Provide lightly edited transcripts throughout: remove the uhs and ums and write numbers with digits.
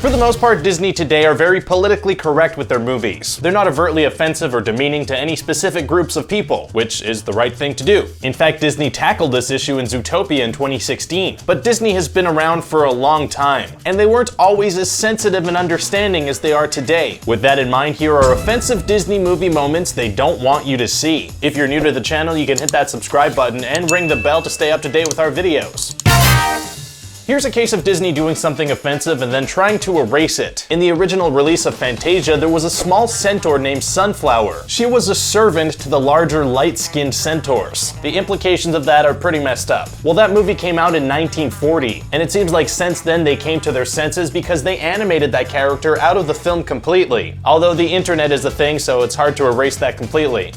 For the most part, Disney today are very politically correct with their movies. They're not overtly offensive or demeaning to any specific groups of people, which is the right thing to do. In fact, Disney tackled this issue in Zootopia in 2016. But Disney has been around for a long time, and they weren't always as sensitive and understanding as they are today. With that in mind, here are offensive Disney movie moments they don't want you to see. If you're new to the channel, you can hit that subscribe button and ring the bell to stay up to date with our videos. Here's a case of Disney doing something offensive and then trying to erase it. In the original release of Fantasia, there was a small centaur named Sunflower. She was a servant to the larger light-skinned centaurs. The implications of that are pretty messed up. Well, that movie came out in 1940, and it seems like since then they came to their senses because they animated that character out of the film completely. Although the internet is a thing, so it's hard to erase that completely.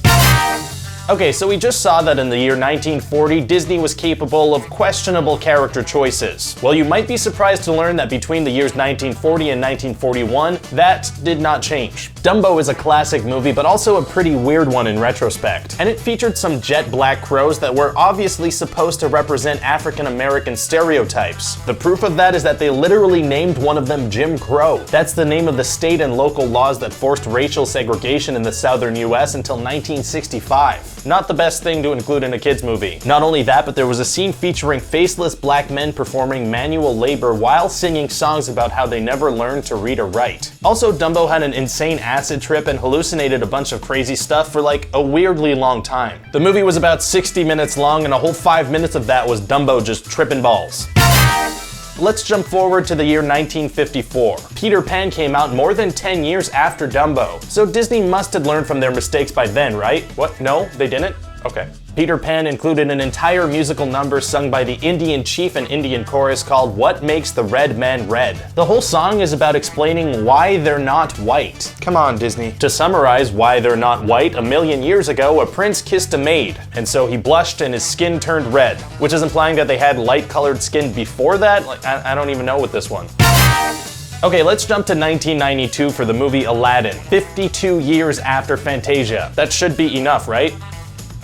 Okay, so we just saw that in the year 1940, Disney was capable of questionable character choices. Well, you might be surprised to learn that between the years 1940 and 1941, that did not change. Dumbo is a classic movie, but also a pretty weird one in retrospect. And it featured some jet black crows that were obviously supposed to represent African American stereotypes. The proof of that is that they literally named one of them Jim Crow. That's the name of the state and local laws that forced racial segregation in the southern US until 1965. Not the best thing to include in a kids movie. Not only that, but there was a scene featuring faceless black men performing manual labor while singing songs about how they never learned to read or write. Also, Dumbo had an insane acid trip and hallucinated a bunch of crazy stuff for like a weirdly long time. The movie was about 60 minutes long, and a whole 5 minutes of that was Dumbo just tripping balls. Let's jump forward to the year 1954. Peter Pan came out more than 10 years after Dumbo, so Disney must have learned from their mistakes by then, right? What? No, they didn't? Okay. Peter Pan included an entire musical number sung by the Indian chief and Indian chorus called What Makes the Red Man Red. The whole song is about explaining why they're not white. Come on, Disney. To summarize why they're not white, a million years ago, a prince kissed a maid, and so he blushed and his skin turned red, which is implying that they had light-colored skin before that? Like, I don't even know with this one. Okay, let's jump to 1992 for the movie Aladdin, 52 years after Fantasia. That should be enough, right?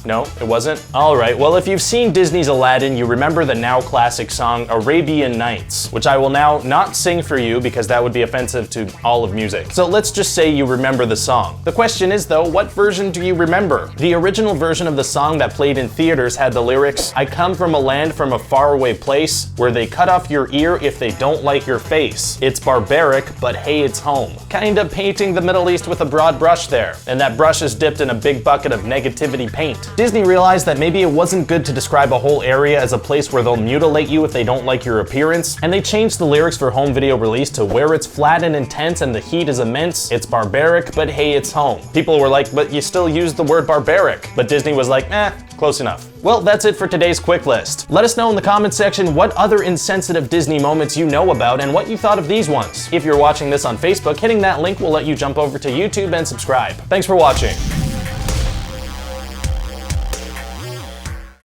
No, it wasn't? Alright, well if you've seen Disney's Aladdin, you remember the now classic song Arabian Nights, which I will now not sing for you because that would be offensive to all of music. So let's just say you remember the song. The question is though, what version do you remember? The original version of the song that played in theaters had the lyrics, I come from a land from a faraway place where they cut off your ear if they don't like your face. It's barbaric, but hey, it's home. Kinda painting the Middle East with a broad brush there, and that brush is dipped in a big bucket of negativity paint. Disney realized that maybe it wasn't good to describe a whole area as a place where they'll mutilate you if they don't like your appearance, and they changed the lyrics for home video release to where it's flat and intense and the heat is immense, it's barbaric, but hey, it's home. People were like, but you still use the word barbaric. But Disney was like, close enough. Well, that's it for today's quick list. Let us know in the comments section what other insensitive Disney moments you know about and what you thought of these ones. If you're watching this on Facebook, hitting that link will let you jump over to YouTube and subscribe. Thanks for watching.